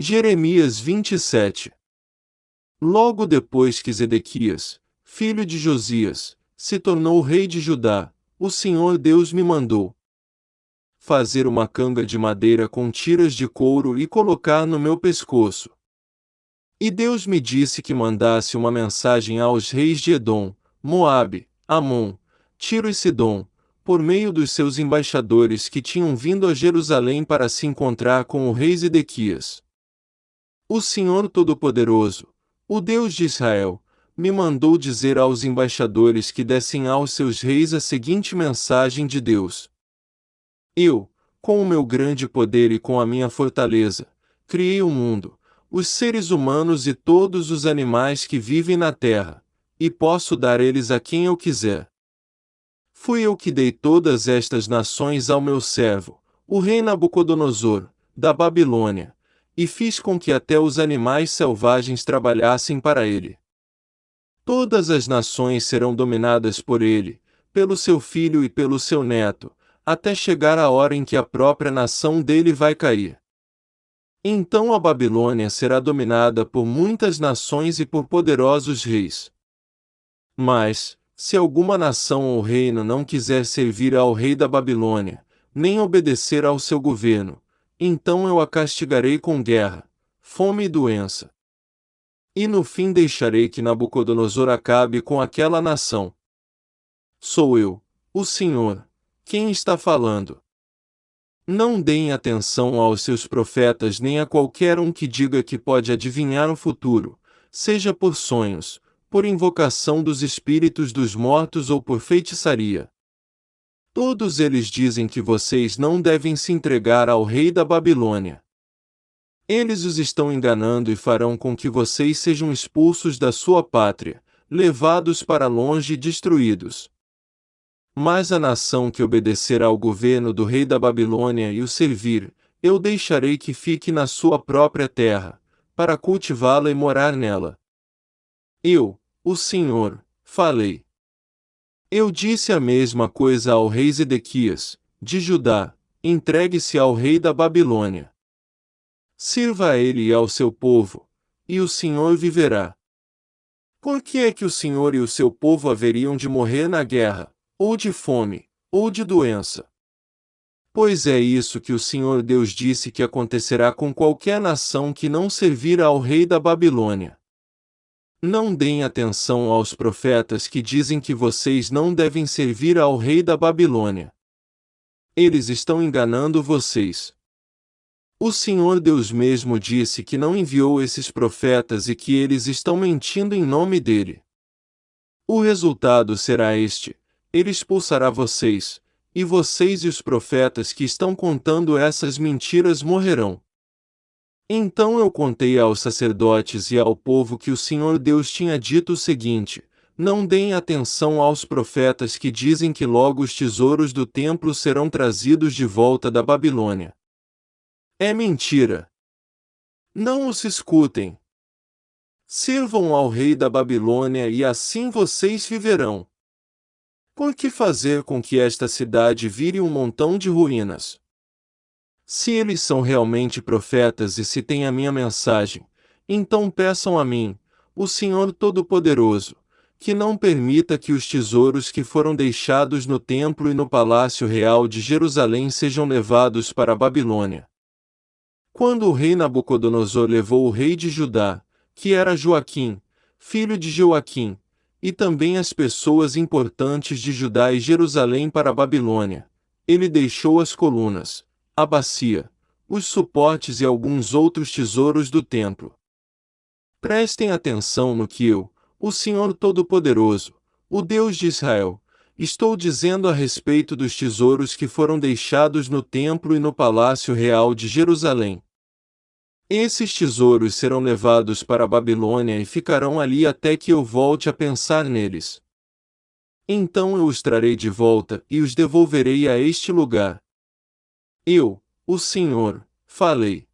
Jeremias 27. Logo depois que Zedequias, filho de Josias, se tornou rei de Judá, o Senhor Deus me mandou fazer uma canga de madeira com tiras de couro e colocar no meu pescoço. E Deus me disse que mandasse uma mensagem aos reis de Edom, Moabe, Amon, Tiro e Sidom, por meio dos seus embaixadores que tinham vindo a Jerusalém para se encontrar com o rei Zedequias. O Senhor Todo-Poderoso, o Deus de Israel, me mandou dizer aos embaixadores que dessem aos seus reis a seguinte mensagem de Deus: Eu, com o meu grande poder e com a minha fortaleza, criei o mundo, os seres humanos e todos os animais que vivem na terra, e posso dar eles a quem eu quiser. Fui eu que dei todas estas nações ao meu servo, o rei Nabucodonosor, da Babilônia, e fiz com que até os animais selvagens trabalhassem para ele. Todas as nações serão dominadas por ele, pelo seu filho e pelo seu neto, até chegar a hora em que a própria nação dele vai cair. Então a Babilônia será dominada por muitas nações e por poderosos reis. Mas, se alguma nação ou reino não quiser servir ao rei da Babilônia, nem obedecer ao seu governo, então eu a castigarei com guerra, fome e doença. E no fim deixarei que Nabucodonosor acabe com aquela nação. Sou eu, o Senhor, quem está falando. Não deem atenção aos seus profetas nem a qualquer um que diga que pode adivinhar o futuro, seja por sonhos, por invocação dos espíritos dos mortos ou por feitiçaria. Todos eles dizem que vocês não devem se entregar ao rei da Babilônia. Eles os estão enganando e farão com que vocês sejam expulsos da sua pátria, levados para longe e destruídos. Mas a nação que obedecer ao governo do rei da Babilônia e o servir, eu deixarei que fique na sua própria terra, para cultivá-la e morar nela. Eu, o Senhor, falei. Eu disse a mesma coisa ao rei Zedequias, de Judá: entregue-se ao rei da Babilônia. Sirva a ele e ao seu povo, e o Senhor viverá. Por que é que o Senhor e o seu povo haveriam de morrer na guerra, ou de fome, ou de doença? Pois é isso que o Senhor Deus disse que acontecerá com qualquer nação que não servir ao rei da Babilônia. Não deem atenção aos profetas que dizem que vocês não devem servir ao rei da Babilônia. Eles estão enganando vocês. O Senhor Deus mesmo disse que não enviou esses profetas e que eles estão mentindo em nome dele. O resultado será este: ele expulsará vocês, e vocês e os profetas que estão contando essas mentiras morrerão. Então eu contei aos sacerdotes e ao povo que o Senhor Deus tinha dito o seguinte: não deem atenção aos profetas que dizem que logo os tesouros do templo serão trazidos de volta da Babilônia. É mentira. Não os escutem. Sirvam ao rei da Babilônia e assim vocês viverão. Por que fazer com que esta cidade vire um montão de ruínas? Se eles são realmente profetas e se têm a minha mensagem, então peçam a mim, o Senhor Todo-Poderoso, que não permita que os tesouros que foram deixados no templo e no palácio real de Jerusalém sejam levados para a Babilônia. Quando o rei Nabucodonosor levou o rei de Judá, que era Joaquim, filho de Joaquim, e também as pessoas importantes de Judá e Jerusalém para a Babilônia, ele deixou as colunas, a bacia, os suportes e alguns outros tesouros do templo. Prestem atenção no que eu, o Senhor Todo-Poderoso, o Deus de Israel, estou dizendo a respeito dos tesouros que foram deixados no templo e no palácio real de Jerusalém. Esses tesouros serão levados para a Babilônia e ficarão ali até que eu volte a pensar neles. Então eu os trarei de volta e os devolverei a este lugar. Eu, o Senhor, falei.